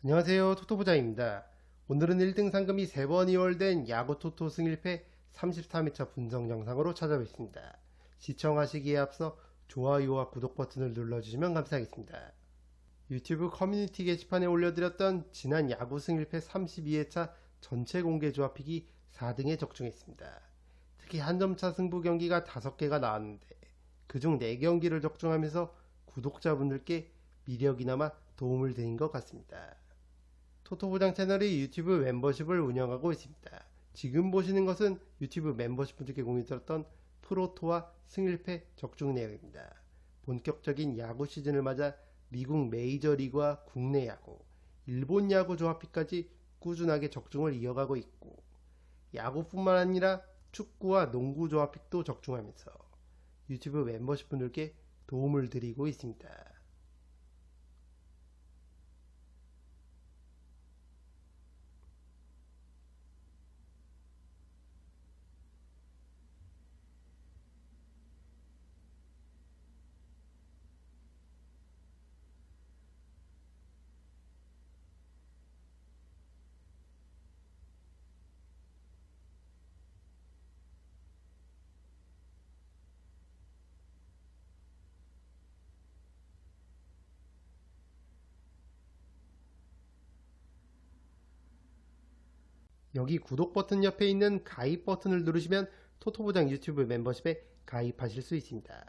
안녕하세요. 토토부장입니다. 오늘은 1등 상금이 3번 이월된 야구 토토 승일패 33회차 분석 영상으로 찾아뵙습니다. 시청하시기에 앞서 좋아요와 구독 버튼을 눌러주시면 감사하겠습니다. 유튜브 커뮤니티 게시판에 올려드렸던 지난 야구 승일패 32회차 전체 공개 조합픽이 4등에 적중했습니다. 특히 한 점차 승부 경기가 5개가 나왔는데 그중 4경기를 적중하면서 구독자분들께 미력이나마 도움을 드린 것 같습니다. 토토부장 채널이 유튜브 멤버십을 운영하고 있습니다. 지금 보시는 것은 유튜브 멤버십 분들께 공유드렸던 프로토와 승일패 적중 내용입니다. 본격적인 야구 시즌을 맞아 미국 메이저리그와 국내 야구, 일본 야구 조합픽까지 꾸준하게 적중을 이어가고 있고 야구뿐만 아니라 축구와 농구 조합픽도 적중하면서 유튜브 멤버십 분들께 도움을 드리고 있습니다. 여기 구독 버튼 옆에 있는 가입 버튼을 누르시면 토토부장 유튜브 멤버십에 가입하실 수 있습니다.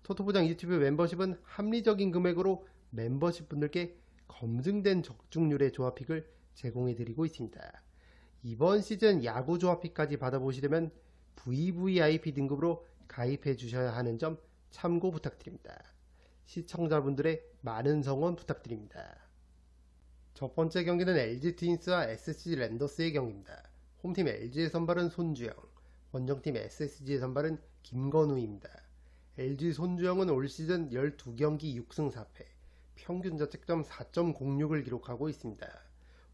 토토부장 유튜브 멤버십은 합리적인 금액으로 멤버십 분들께 검증된 적중률의 조합픽을 제공해드리고 있습니다. 이번 시즌 야구 조합픽까지 받아보시려면 VVIP 등급으로 가입해 주셔야 하는 점 참고 부탁드립니다. 시청자분들의 많은 성원 부탁드립니다. 첫 번째 경기는 LG 트윈스와 SSG 랜더스의 경기입니다. 홈팀 LG의 선발은 손주영, 원정팀 SSG의 선발은 김건우입니다. LG 손주영은 올 시즌 12경기 6승 4패, 평균 자책점 4.06을 기록하고 있습니다.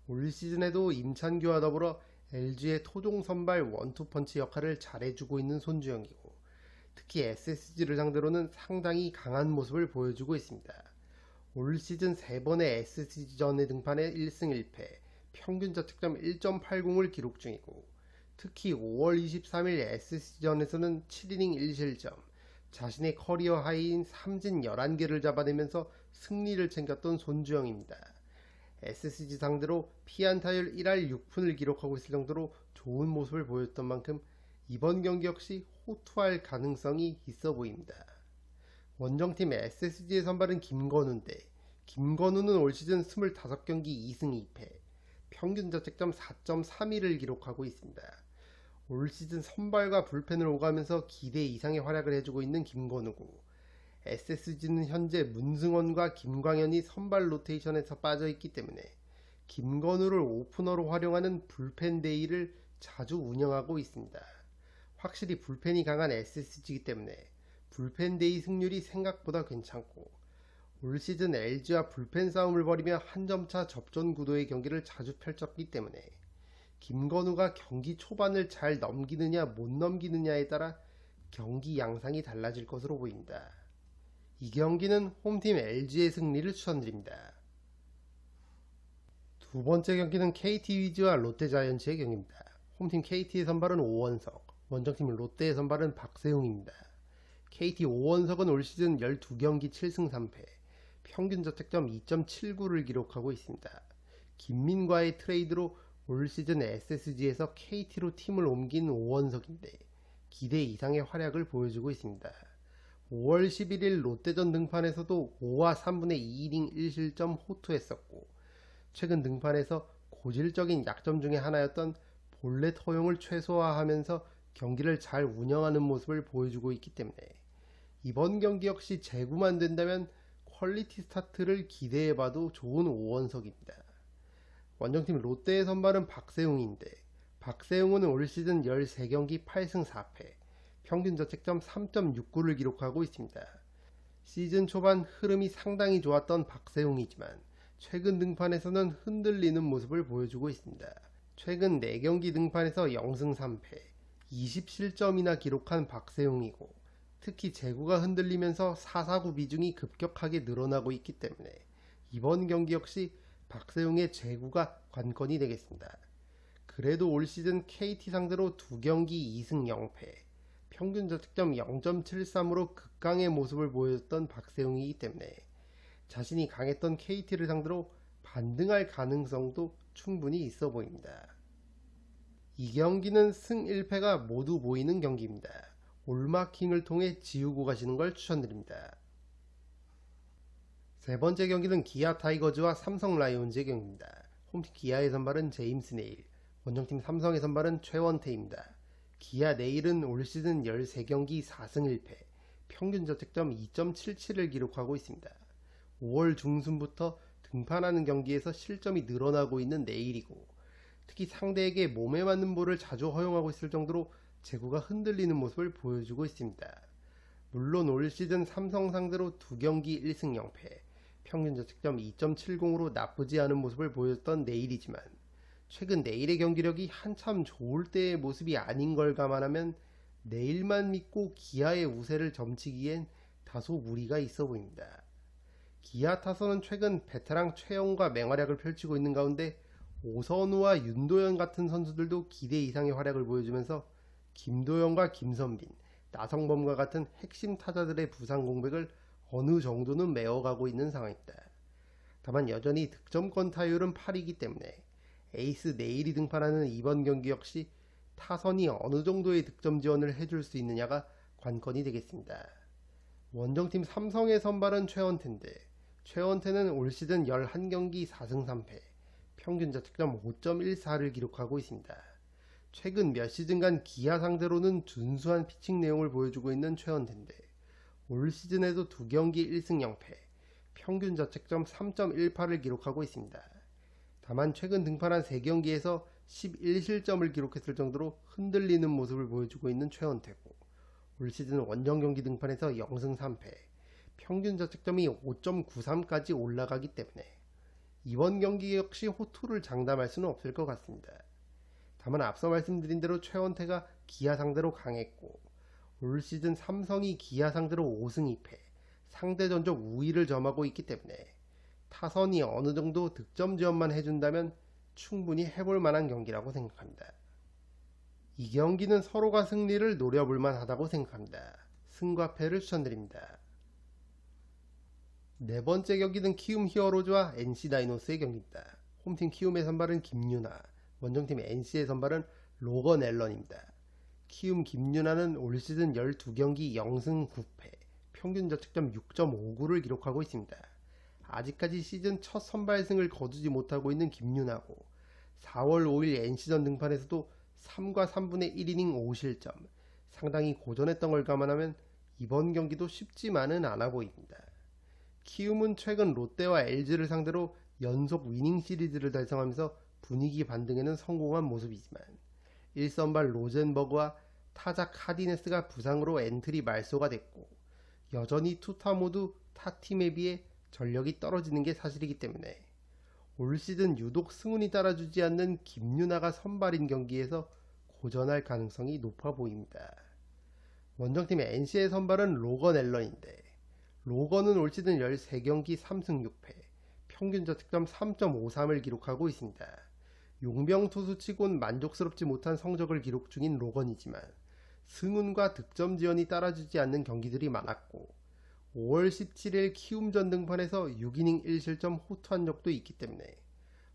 올 시즌에도 임찬규와 더불어 LG의 토종 선발 원투펀치 역할을 잘해주고 있는 손주영이고, 특히 SSG를 상대로는 상당히 강한 모습을 보여주고 있습니다. 올 시즌 3번의 SSG전에 등판해 1승 1패, 평균 자책점 1.80을 기록 중이고, 특히 5월 23일 SSG전에서는 7이닝 1실점, 자신의 커리어 하이인 삼진 11개를 잡아내면서 승리를 챙겼던 손주영입니다. SSG 상대로 피안타율 1할 6푼을 기록하고 있을 정도로 좋은 모습을 보였던 만큼 이번 경기 역시 호투할 가능성이 있어 보입니다. 원정팀 SSG의 선발은 김건우인데 김건우는 올 시즌 25경기 2승 2패, 평균 자책점 4.31을 기록하고 있습니다. 올 시즌 선발과 불펜을 오가면서 기대 이상의 활약을 해주고 있는 김건우고, SSG는 현재 문승원과 김광현이 선발 로테이션에서 빠져있기 때문에 김건우를 오프너로 활용하는 불펜 데이를 자주 운영하고 있습니다. 확실히 불펜이 강한 SSG이기 때문에 불펜 데이 승률이 생각보다 괜찮고, 올 시즌 LG와 불펜 싸움을 벌이며 한 점차 접전 구도의 경기를 자주 펼쳤기 때문에 김건우가 경기 초반을 잘 넘기느냐 못 넘기느냐에 따라 경기 양상이 달라질 것으로 보입니다. 이 경기는 홈팀 LG의 승리를 추천드립니다. 두 번째 경기는 KT 위즈와 롯데 자이언츠의 경기입니다. 홈팀 KT의 선발은 오원석, 원정팀 롯데의 선발은 박세웅입니다. KT 오원석은 올 시즌 12경기 7승 3패, 평균 자책점 2.79를 기록하고 있습니다. 김민과의 트레이드로 올 시즌 SSG에서 KT로 팀을 옮긴 오원석인데 기대 이상의 활약을 보여주고 있습니다. 5월 11일 롯데전 등판에서도 5와 3분의 2이닝 1실점 호투했었고, 최근 등판에서 고질적인 약점 중에 하나였던 볼넷 허용을 최소화하면서 경기를 잘 운영하는 모습을 보여주고 있기 때문에 이번 경기 역시 재구만 된다면 퀄리티 스타트를 기대해봐도 좋은 오원석입니다. 원정팀 롯데의 선발은 박세웅인데 박세웅은 올 시즌 13경기 8승 4패, 평균 자책점 3.69를 기록하고 있습니다. 시즌 초반 흐름이 상당히 좋았던 박세웅이지만 최근 등판에서는 흔들리는 모습을 보여주고 있습니다. 최근 4경기 등판에서 0승 3패, 20실점이나 기록한 박세웅이고, 특히 제구가 흔들리면서 4사구 비중이 급격하게 늘어나고 있기 때문에 이번 경기 역시 박세웅의 제구가 관건이 되겠습니다. 그래도 올 시즌 KT 상대로 2경기 2승 0패, 평균 자책점 0.73으로 극강의 모습을 보여줬던 박세웅이기 때문에 자신이 강했던 KT를 상대로 반등할 가능성도 충분히 있어 보입니다. 이 경기는 승 1패가 모두 보이는 경기입니다. 올마킹을 통해 지우고 가시는 걸 추천드립니다. 세 번째 경기는 기아 타이거즈와 삼성 라이온즈의 경기입니다. 홈팀 기아의 선발은 제임스 네일, 원정팀 삼성의 선발은 최원태입니다. 기아 네일은 올 시즌 13경기 4승 1패, 평균 자책점 2.77을 기록하고 있습니다. 5월 중순부터 등판하는 경기에서 실점이 늘어나고 있는 네일이고, 특히 상대에게 몸에 맞는 볼을 자주 허용하고 있을 정도로 제구가 흔들리는 모습을 보여주고 있습니다. 물론 올 시즌 삼성 상대로 2경기 1승 0패, 평균 자책점 2.70으로 나쁘지 않은 모습을 보였던 네일이지만 최근 네일의 경기력이 한참 좋을 때의 모습이 아닌 걸 감안하면 네일만 믿고 기아의 우세를 점치기엔 다소 무리가 있어 보입니다. 기아 타선은 최근 베테랑 최영과 맹활약을 펼치고 있는 가운데 오선우와 윤도현 같은 선수들도 기대 이상의 활약을 보여주면서 김도영과 김선빈, 나성범과 같은 핵심 타자들의 부상 공백을 어느 정도는 메워가고 있는 상황입니다. 다만 여전히 득점권 타율은 8이기 때문에 에이스 네일이 등판하는 이번 경기 역시 타선이 어느 정도의 득점 지원을 해줄 수 있느냐가 관건이 되겠습니다. 원정팀 삼성의 선발은 최원태인데 최원태는 올 시즌 11경기 4승 3패, 평균 자책점 5.14를 기록하고 있습니다. 최근 몇 시즌간 기아 상대로는 준수한 피칭 내용을 보여주고 있는 최원태인데 올 시즌에도 2경기 1승 0패, 평균 자책점 3.18을 기록하고 있습니다. 다만 최근 등판한 3경기에서 11실점을 기록했을 정도로 흔들리는 모습을 보여주고 있는 최원태고, 올 시즌 원정 경기 등판에서 0승 3패, 평균 자책점이 5.93까지 올라가기 때문에 이번 경기 역시 호투를 장담할 수는 없을 것 같습니다. 다만 앞서 말씀드린 대로 최원태가 기아 상대로 강했고 올 시즌 삼성이 기아 상대로 5승 2패, 상대 전적 우위를 점하고 있기 때문에 타선이 어느 정도 득점 지원만 해준다면 충분히 해볼 만한 경기라고 생각합니다. 이 경기는 서로가 승리를 노려볼 만하다고 생각합니다. 승과 패를 추천드립니다. 네 번째 경기는 키움 히어로즈와 NC 다이노스의 경기입니다. 홈팀 키움의 선발은 김윤아, 원정팀 NC의 선발은 로건 앨런입니다. 키움 김윤아는 올 시즌 12경기 0승 9패, 평균 자책점 6.59를 기록하고 있습니다. 아직까지 시즌 첫 선발승을 거두지 못하고 있는 김윤아고 4월 5일 NC전 등판에서도 3과 3분의 1이닝 5실점, 상당히 고전했던 걸 감안하면 이번 경기도 쉽지만은 않아 보입니다. 키움은 최근 롯데와 LG를 상대로 연속 위닝 시리즈를 달성하면서 분위기 반등에는 성공한 모습이지만 1선발 로젠버그와 타자 카디네스가 부상으로 엔트리 말소가 됐고 여전히 투타 모두 타 팀에 비해 전력이 떨어지는 게 사실이기 때문에 올 시즌 유독 승운이 따라주지 않는 김윤아가 선발인 경기에서 고전할 가능성이 높아 보입니다. 원정팀의 NC의 선발은 로건 앨런인데 로건은 올 시즌 13경기 3승 6패, 평균 자책점 3.53을 기록하고 있습니다. 용병 투수치곤 만족스럽지 못한 성적을 기록 중인 로건이지만 승운과 득점 지원이 따라주지 않는 경기들이 많았고 5월 17일 키움전 등판에서 6이닝 1실점 호투한 적도 있기 때문에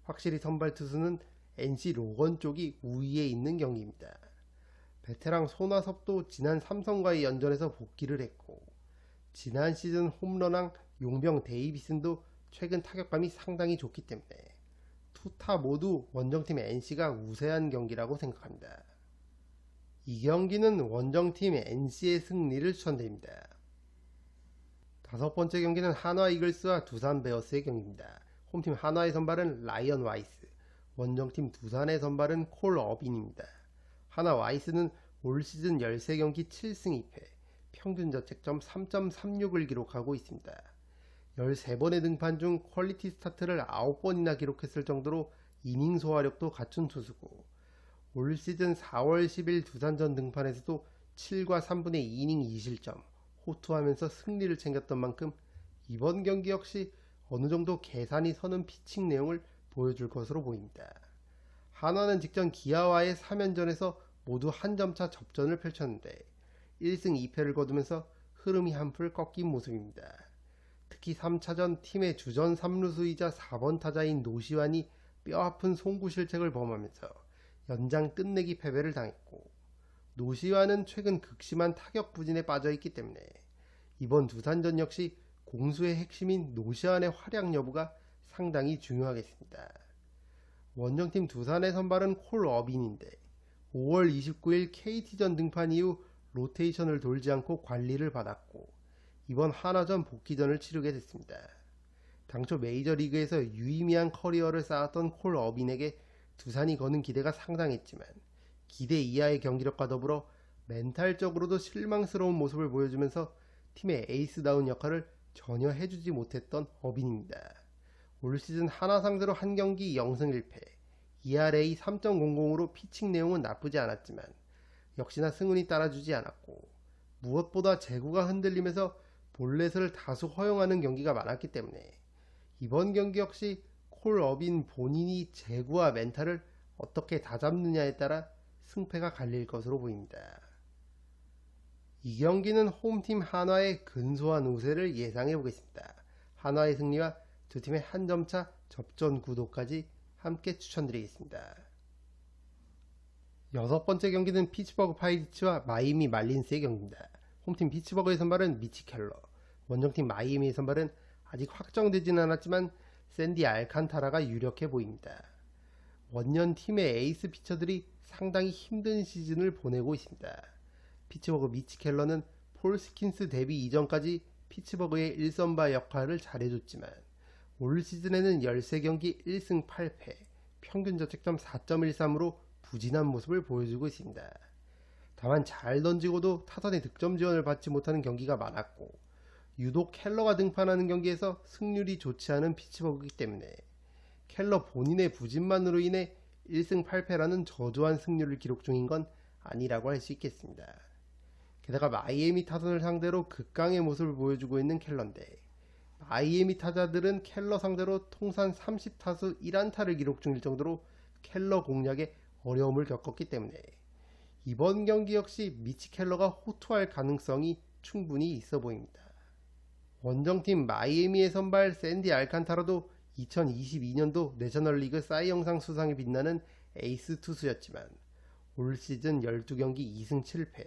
확실히 선발 투수는 NC 로건 쪽이 우위에 있는 경기입니다. 베테랑 손아섭도 지난 삼성과의 연전에서 복귀를 했고 지난 시즌 홈런왕 용병 데이비슨도 최근 타격감이 상당히 좋기 때문에 투타 모두 원정팀 NC가 우세한 경기라고 생각합니다. 이 경기는 원정팀 NC의 승리를 추천드립니다. 다섯 번째 경기는 한화 이글스와 두산 베어스의 경기입니다. 홈팀 한화의 선발은 라이언 와이스, 원정팀 두산의 선발은 콜 어빈입니다. 한화 와이스는 올 시즌 13경기 7승 2패, 평균 자책점 3.36을 기록하고 있습니다. 13번의 등판 중 퀄리티 스타트를 9번이나 기록했을 정도로 이닝 소화력도 갖춘 투수고 올 시즌 4월 10일 두산전 등판에서도 7과 3분의 2이닝 2실점 호투하면서 승리를 챙겼던 만큼 이번 경기 역시 어느 정도 계산이 서는 피칭 내용을 보여줄 것으로 보입니다. 한화는 직전 기아와의 3연전에서 모두 한 점차 접전을 펼쳤는데 1승 2패를 거두면서 흐름이 한풀 꺾인 모습입니다. 특히 3차전 팀의 주전 3루수이자 4번 타자인 노시환이 뼈아픈 송구 실책을 범하면서 연장 끝내기 패배를 당했고, 노시환은 최근 극심한 타격 부진에 빠져있기 때문에 이번 두산전 역시 공수의 핵심인 노시환의 활약 여부가 상당히 중요하겠습니다. 원정팀 두산의 선발은 콜 어빈인데 5월 29일 KT전 등판 이후 로테이션을 돌지 않고 관리를 받았고 이번 한화전 복귀전을 치르게 됐습니다. 당초 메이저리그에서 유의미한 커리어를 쌓았던 콜 어빈에게 두산이 거는 기대가 상당했지만 기대 이하의 경기력과 더불어 멘탈적으로도 실망스러운 모습을 보여주면서 팀의 에이스다운 역할을 전혀 해주지 못했던 어빈입니다. 올 시즌 한화 상대로 한 경기 0승 1패, ERA 3.00으로 피칭 내용은 나쁘지 않았지만 역시나 승운이 따라주지 않았고, 무엇보다 제구가 흔들리면서 볼넷을 다수 허용하는 경기가 많았기 때문에 이번 경기 역시 콜 어빈 본인이 제구와 멘탈을 어떻게 다잡느냐에 따라 승패가 갈릴 것으로 보입니다. 이 경기는 홈팀 한화의 근소한 우세를 예상해 보겠습니다. 한화의 승리와 두 팀의 한 점차 접전 구도까지 함께 추천드리겠습니다. 여섯 번째 경기는 피츠버그 파이리츠와 마이애미 말린스의 경기입니다. 홈팀 피츠버그의 선발은 미치 켈러, 원정팀 마이애미의 선발은 아직 확정되지는 않았지만 샌디 알칸타라가 유력해 보입니다. 원년 팀의 에이스 피처들이 상당히 힘든 시즌을 보내고 있습니다. 피츠버그 미치 켈러는 폴 스킨스 데뷔 이전까지 피츠버그의 1선발 역할을 잘해줬지만 올 시즌에는 13경기 1승 8패, 평균 자책점 4.13으로 부진한 모습을 보여주고 있습니다. 다만 잘 던지고도 타선의 득점 지원을 받지 못하는 경기가 많았고, 유독 켈러가 등판하는 경기에서 승률이 좋지 않은 피츠버그이기 때문에 켈러 본인의 부진만으로 인해 1승 8패라는 저조한 승률을 기록 중인 건 아니라고 할 수 있겠습니다. 게다가 마이애미 타선을 상대로 극강의 모습을 보여주고 있는 켈러인데, 마이애미 타자들은 켈러 상대로 통산 30타수 1안타를 기록 중일 정도로 켈러 공략에 어려움을 겪었기 때문에 이번 경기 역시 미치 켈러가 호투할 가능성이 충분히 있어 보입니다. 원정팀 마이애미의 선발 샌디 알칸타라도 2022년도 내셔널리그 사이영상 수상에 빛나는 에이스 투수였지만 올 시즌 12경기 2승 7패,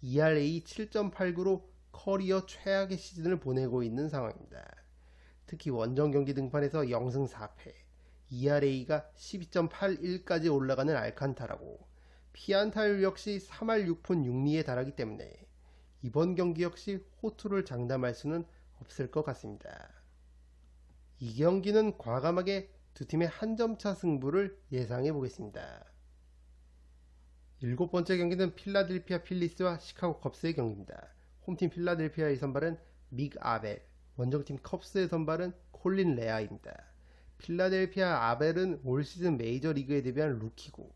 ERA 7.89로 커리어 최악의 시즌을 보내고 있는 상황입니다. 특히 원정 경기 등판에서 0승 4패, ERA가 12.81까지 올라가는 알칸타라고 피안타율 역시 3할 6푼 6리에 달하기 때문에 이번 경기 역시 호투를 장담할 수는 없을 것 같습니다. 이 경기는 과감하게 두 팀의 한 점차 승부를 예상해 보겠습니다. 일곱 번째 경기는 필라델피아 필리스와 시카고 컵스의 경기입니다. 홈팀 필라델피아의 선발은 믹 아벨, 원정팀 컵스의 선발은 콜린 레아입니다. 필라델피아 아벨은 올 시즌 메이저리그에 데뷔한 루키고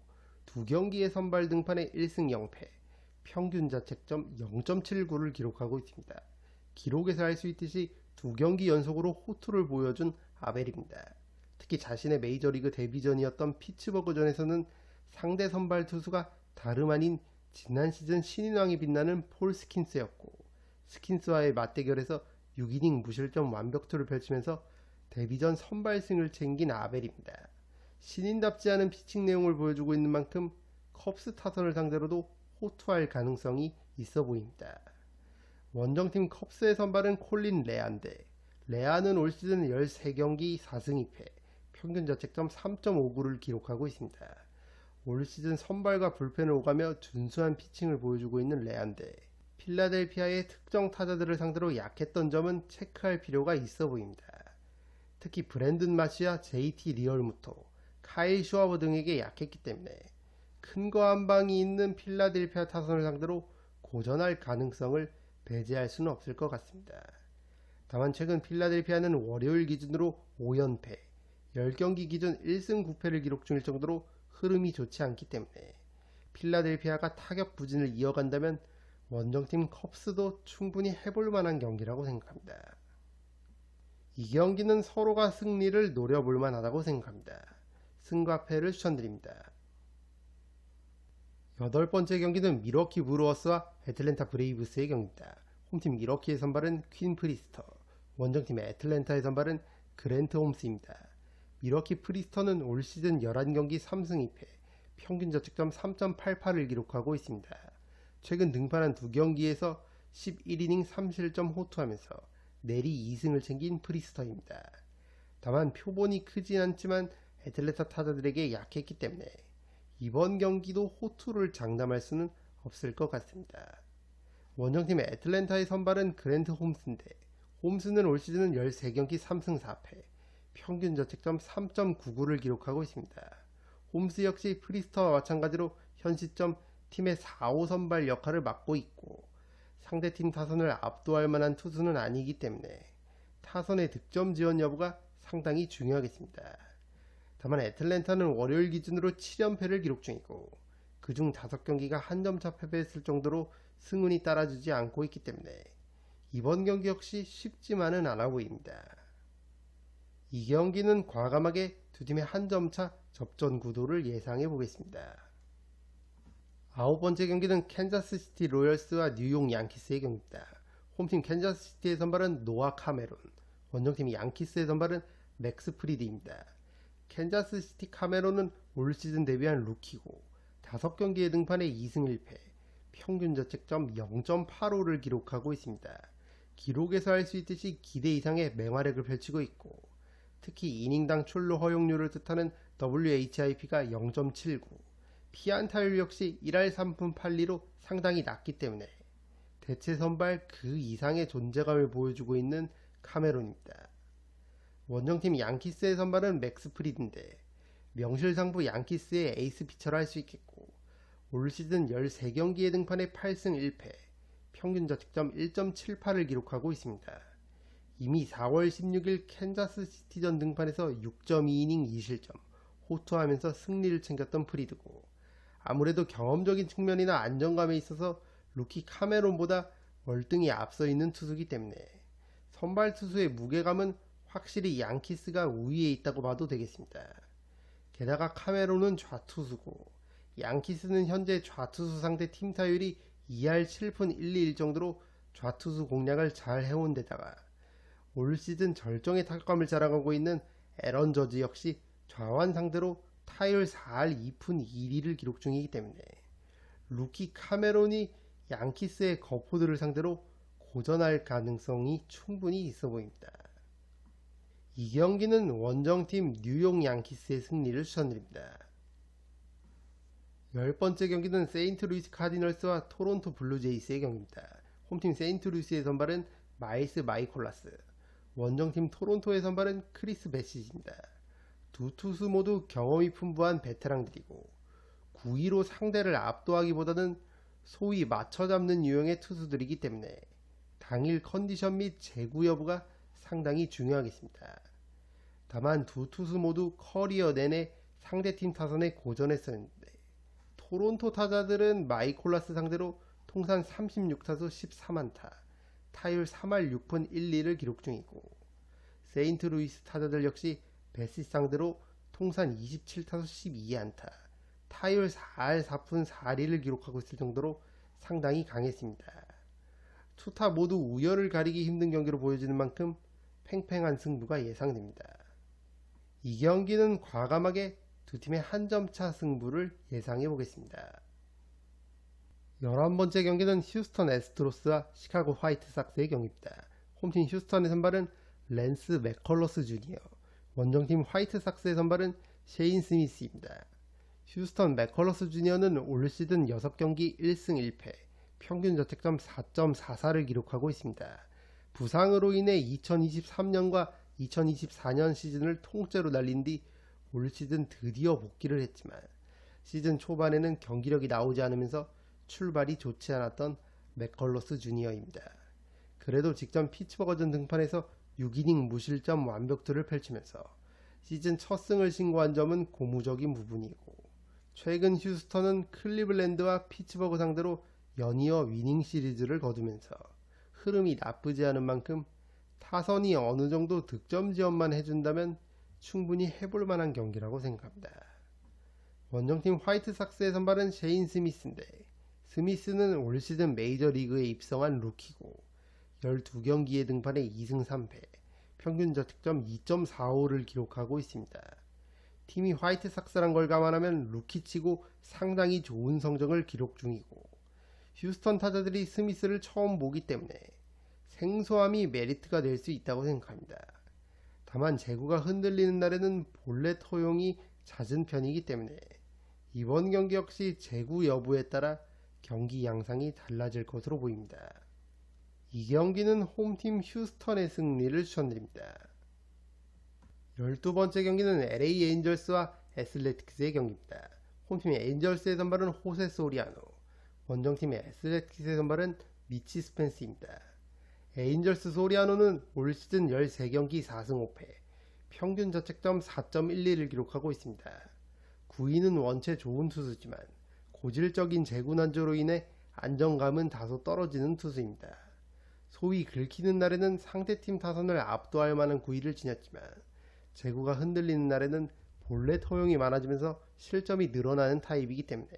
두 경기의 선발 등판에 1승 0패, 평균 자책점 0.79를 기록하고 있습니다. 기록에서 알 수 있듯이 두 경기 연속으로 호투를 보여준 아벨입니다. 특히 자신의 메이저리그 데뷔전이었던 피츠버그전에서는 상대 선발 투수가 다름 아닌 지난 시즌 신인왕이 빛나는 폴 스킨스였고, 스킨스와의 맞대결에서 6이닝 무실점 완벽투를 펼치면서 데뷔전 선발승을 챙긴 아벨입니다. 신인답지 않은 피칭 내용을 보여주고 있는 만큼 컵스 타선을 상대로도 호투할 가능성이 있어 보입니다. 원정팀 컵스의 선발은 콜린 레아인데, 레아는 올 시즌 13경기 4승 2패, 평균 자책점 3.59를 기록하고 있습니다. 올 시즌 선발과 불펜을 오가며 준수한 피칭을 보여주고 있는 레아인데, 필라델피아의 특정 타자들을 상대로 약했던 점은 체크할 필요가 있어 보입니다. 특히 브랜든 마시아, JT 리얼무토, 카일 슈와버 등에게 약했기 때문에 큰 거 한 방이 있는 필라델피아 타선을 상대로 고전할 가능성을 배제할 수는 없을 것 같습니다. 다만 최근 필라델피아는 월요일 기준으로 5연패, 10경기 기준 1승 9패를 기록 중일 정도로 흐름이 좋지 않기 때문에 필라델피아가 타격 부진을 이어간다면 원정팀 컵스도 충분히 해볼 만한 경기라고 생각합니다. 이 경기는 서로가 승리를 노려볼 만하다고 생각합니다. 승과 패를 추천드립니다. 여덟 번째 경기는 밀워키 브루어스와 애틀랜타 브레이브스의 경기입니다. 홈팀 밀워키의 선발은 퀸 프리스터, 원정팀 애틀랜타의 선발은 그랜트 홈스입니다. 밀워키 프리스터는 올 시즌 11경기 3승 2패, 평균 자책점 3.88을 기록하고 있습니다. 최근 등판한 2경기에서 11이닝 3실점 호투하면서 내리 2승을 챙긴 프리스터입니다. 다만 표본이 크진 않지만 애틀랜타 타자들에게 약했기 때문에 이번 경기도 호투를 장담할 수는 없을 것 같습니다. 원정팀 애틀랜타의 선발은 그랜트 홈스인데 홈스는 올 시즌은 13경기 3승 4패, 평균 자책점 3.99를 기록하고 있습니다. 홈스 역시 프리스터와 마찬가지로 현 시점 팀의 4호 선발 역할을 맡고 있고 상대팀 타선을 압도할 만한 투수는 아니기 때문에 타선의 득점 지원 여부가 상당히 중요하겠습니다. 다만 애틀랜타는 월요일 기준으로 7연패를 기록 중이고 그중 5경기가 한 점차 패배했을 정도로 승운이 따라주지 않고 있기 때문에 이번 경기 역시 쉽지만은 않아 보입니다. 이 경기는 과감하게 두 팀의 한 점차 접전 구도를 예상해 보겠습니다. 아홉 번째 경기는 캔자스시티 로열스와 뉴욕 양키스의 경기입니다. 홈팀 캔자스시티의 선발은 노아 카메론, 원정팀 양키스의 선발은 맥스 프리디입니다. 캔자스시티 카메론은 올 시즌 데뷔한 루키고 5경기에 등판해 2승 1패, 평균 자책점 0.85를 기록하고 있습니다. 기록에서 알 수 있듯이 기대 이상의 맹활약을 펼치고 있고 특히 이닝당 출루 허용률을 뜻하는 WHIP가 0.79, 피안타율 역시 1할 3푼 8리로 상당히 낮기 때문에 대체 선발 그 이상의 존재감을 보여주고 있는 카메론입니다. 원정팀 양키스의 선발은 맥스 프리드인데 명실상부 양키스의 에이스 피처를 할 수 있겠고 올 시즌 13경기에 등판해 8승 1패, 평균 자책점 1.78을 기록하고 있습니다. 이미 4월 16일 캔자스 시티전 등판에서 6.2이닝 2실점, 호투하면서 승리를 챙겼던 프리드고 아무래도 경험적인 측면이나 안정감에 있어서 루키 카메론보다 월등히 앞서 있는 투수이기 때문에 선발 투수의 무게감은 확실히 양키스가 우위에 있다고 봐도 되겠습니다. 게다가 카메론은 좌투수고 양키스는 현재 좌투수 상대 팀 타율이 2할 7푼 1리1 정도로 좌투수 공략을 잘 해온 데다가 올 시즌 절정의 타격감을 자랑하고 있는 에런 저지 역시 좌완 상대로 타율 4할 2푼 2리를 기록 중이기 때문에 루키 카메론이 양키스의 거포들을 상대로 고전할 가능성이 충분히 있어 보입니다. 이 경기는 원정팀 뉴욕 양키스의 승리를 추천드립니다. 10번째 경기는 세인트루이스 카디널스와 토론토 블루제이스의 경기입니다. 홈팀 세인트루이스의 선발은 마일스 마이콜라스, 원정팀 토론토의 선발은 크리스 베시지입니다. 두 투수 모두 경험이 풍부한 베테랑들이고 9위로 상대를 압도하기보다는 소위 맞춰잡는 유형의 투수들이기 때문에 당일 컨디션 및 제구 여부가 상당히 중요하겠습니다. 다만 두 투수 모두 커리어 내내 상대팀 타선에 고전했었는데 토론토 타자들은 마이콜라스 상대로 통산 36타수 14안타, 타율 3할 6푼 1리를 기록 중이고 세인트루이스 타자들 역시 베시 상대로 통산 27타수 12안타, 타율 4할 4푼 4리를 기록하고 있을 정도로 상당히 강했습니다. 투타 모두 우열을 가리기 힘든 경기로 보여지는 만큼 팽팽한 승부가 예상됩니다. 이 경기는 과감하게 두 팀의 한 점차 승부를 예상해 보겠습니다. 11번째 경기는 휴스턴 애스트로스와 시카고 화이트삭스의 경기입니다. 홈팀 휴스턴의 선발은 랜스 맥컬러스 주니어, 원정팀 화이트삭스의 선발은 셰인 스미스입니다. 휴스턴 맥컬러스 주니어는 올 시즌 6경기 1승 1패, 평균 자책점 4.44를 기록하고 있습니다. 부상으로 인해 2023년과 2024년 시즌을 통째로 날린 뒤 올 시즌 드디어 복귀를 했지만 시즌 초반에는 경기력이 나오지 않으면서 출발이 좋지 않았던 맥컬러스 주니어입니다. 그래도 직전 피츠버거전 등판에서 6이닝 무실점 완벽투를 펼치면서 시즌 첫 승을 신고한 점은 고무적인 부분이고 최근 휴스턴은 클리블랜드와 피츠버그 상대로 연이어 위닝 시리즈를 거두면서 흐름이 나쁘지 않은 만큼 타선이 어느 정도 득점 지원만 해준다면 충분히 해볼 만한 경기라고 생각합니다. 원정팀 화이트삭스의 선발은 셰인 스미스인데, 스미스는 올 시즌 메이저리그에 입성한 루키고 12경기에 등판해 2승 3패, 평균 자책점 2.45를 기록하고 있습니다. 팀이 화이트삭스란 걸 감안하면 루키치고 상당히 좋은 성적을 기록 중이고, 휴스턴 타자들이 스미스를 처음 보기 때문에 생소함이 메리트가 될 수 있다고 생각합니다. 다만 제구가 흔들리는 날에는 볼넷 허용이 잦은 편이기 때문에 이번 경기 역시 제구 여부에 따라 경기 양상이 달라질 것으로 보입니다. 이 경기는 홈팀 휴스턴의 승리를 추천드립니다. 12번째 경기는 LA 에인절스와 애슬레틱스의 경기입니다. 홈팀 에인절스의 선발은 호세 소리아노, 원정팀 애슬레틱스의 선발은 미치 스펜스입니다. 에인절스 소리아노는 올 시즌 13경기 4승 5패, 평균 자책점 4.12를 기록하고 있습니다. 9위는 원체 좋은 투수지만 고질적인 제구 난조로 인해 안정감은 다소 떨어지는 투수입니다. 소위 긁히는 날에는 상대팀 타선을 압도할 만한 9위를 지녔지만 제구가 흔들리는 날에는 볼넷 허용이 많아지면서 실점이 늘어나는 타입이기 때문에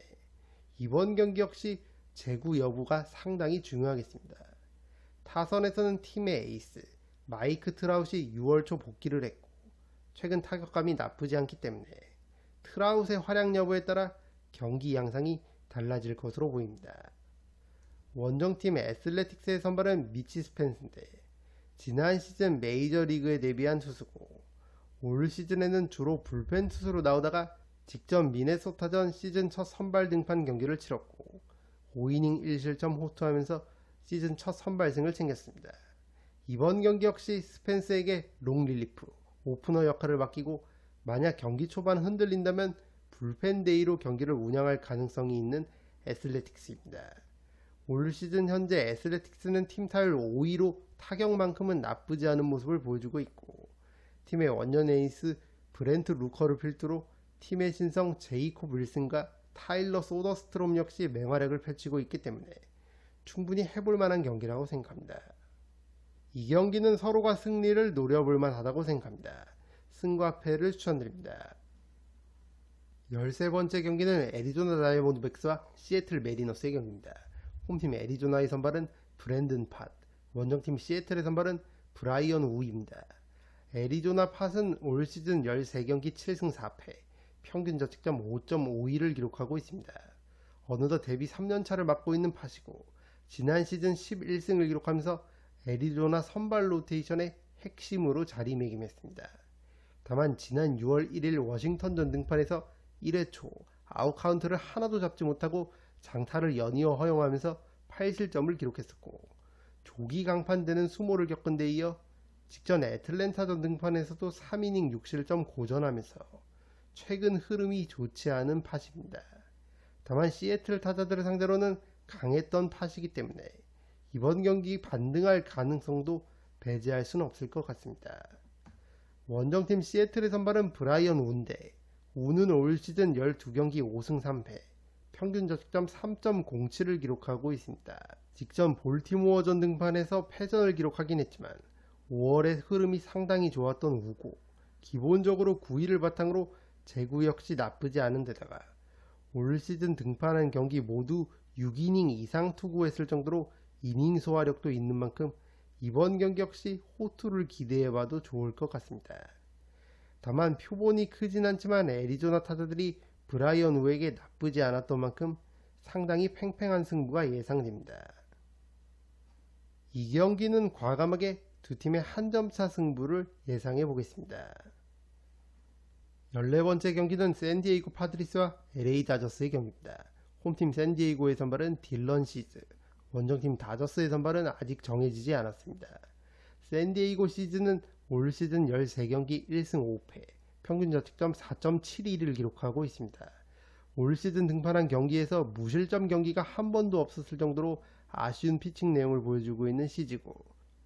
이번 경기 역시 제구 여부가 상당히 중요하겠습니다. 타선에서는 팀의 에이스 마이크 트라웃이 6월 초 복귀를 했고 최근 타격감이 나쁘지 않기 때문에 트라웃의 활약 여부에 따라 경기 양상이 달라질 것으로 보입니다. 원정팀 애슬레틱스의 선발은 미치 스펜스인데, 지난 시즌 메이저리그에 데뷔한 투수고 올 시즌에는 주로 불펜 투수로 나오다가 직전 미네소타전 시즌 첫 선발 등판 경기를 치렀고 5이닝 1실점 호투하면서 시즌 첫 선발승을 챙겼습니다. 이번 경기 역시 스펜스에게 롱 릴리프, 오프너 역할을 맡기고 만약 경기 초반 흔들린다면 불펜 데이로 경기를 운영할 가능성이 있는 애슬레틱스입니다. 올 시즌 현재 애슬레틱스는 팀 타율 5위로 타격만큼은 나쁘지 않은 모습을 보여주고 있고, 팀의 원년 에이스 브렌트 루커를 필두로 팀의 신성 제이콥 윌슨과 타일러 소더스트롬 역시 맹활약을 펼치고 있기 때문에 충분히 해볼 만한 경기라고 생각합니다. 이 경기는 서로가 승리를 노려볼 만하다고 생각합니다. 승과 패를 추천드립니다. 13번째 경기는 애리조나 다이아몬드백스와 시애틀 메리너스의 경기입니다. 홈팀 애리조나의 선발은 브랜든 팟, 원정팀 시애틀의 선발은 브라이언 우입니다. 애리조나 팟은 올 시즌 13경기 7승 4패, 평균 자책점 5.52를 기록하고 있습니다. 어느덧 데뷔 3년차를 맡고 있는 팟이고 지난 시즌 11승을 기록하면서 애리조나 선발 로테이션의 핵심으로 자리매김했습니다. 다만 지난 6월 1일 워싱턴전 등판에서 1회 초 아웃 카운트를 하나도 잡지 못하고 장타를 연이어 허용하면서 8실점을 기록했었고, 조기 강판되는 수모를 겪은 데 이어 직전 애틀랜타전 등판에서도 3이닝 6실점 고전하면서 최근 흐름이 좋지 않은 팟입니다. 다만 시애틀 타자들을 상대로는 강했던 팟이기 때문에 이번 경기 반등할 가능성도 배제할 수는 없을 것 같습니다. 원정팀 시애틀의 선발은 브라이언 우인데, 우는 올 시즌 12경기 5승 3패, 평균 자책점 3.07을 기록하고 있습니다. 직전 볼티모어전 등판에서 패전을 기록하긴 했지만 5월의 흐름이 상당히 좋았던 우고, 기본적으로 9위를 바탕으로 제구 역시 나쁘지 않은 데다가 올 시즌 등판한 경기 모두 6이닝 이상 투구했을 정도로 이닝 소화력도 있는 만큼 이번 경기 역시 호투를 기대해봐도 좋을 것 같습니다. 다만 표본이 크진 않지만 애리조나 타자들이 브라이언 우에게 나쁘지 않았던 만큼 상당히 팽팽한 승부가 예상됩니다. 이 경기는 과감하게 두 팀의 한 점차 승부를 예상해 보겠습니다. 14번째 경기는 샌디에이고 파드리스와 LA 다저스의 경기입니다. 홈팀 샌디에이고의 선발은 딜런 시즈, 원정팀 다저스의 선발은 아직 정해지지 않았습니다. 샌디에이고 시즈는 올 시즌 13경기 1승 5패, 평균 자책점 4.72를 기록하고 있습니다. 올 시즌 등판한 경기에서 무실점 경기가 한 번도 없었을 정도로 아쉬운 피칭 내용을 보여주고 있는 시즈고,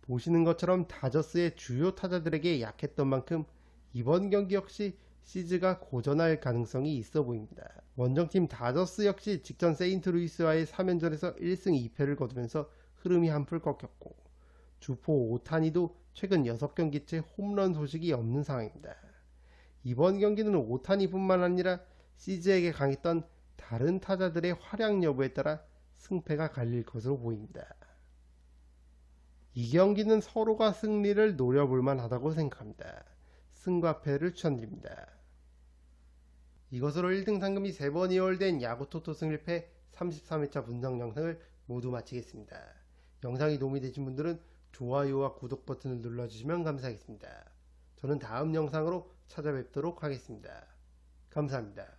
보시는 것처럼 다저스의 주요 타자들에게 약했던 만큼 이번 경기 역시 시즈가 고전할 가능성이 있어 보입니다. 원정팀 다저스 역시 직전 세인트루이스와의 3연전에서 1승 2패를 거두면서 흐름이 한풀 꺾였고, 주포 오타니도 최근 6경기째 홈런 소식이 없는 상황입니다. 이번 경기는 오타니뿐만 아니라 시즈에게 강했던 다른 타자들의 활약 여부에 따라 승패가 갈릴 것으로 보입니다. 이 경기는 서로가 승리를 노려볼 만하다고 생각합니다. 승과 패를 추천드립니다. 이것으로 1등 상금이 3번 이월된 야구토토 승일패 33회차 분석 영상을 모두 마치겠습니다. 영상이 도움이 되신 분들은 좋아요와 구독 버튼을 눌러주시면 감사하겠습니다. 저는 다음 영상으로 찾아뵙도록 하겠습니다. 감사합니다.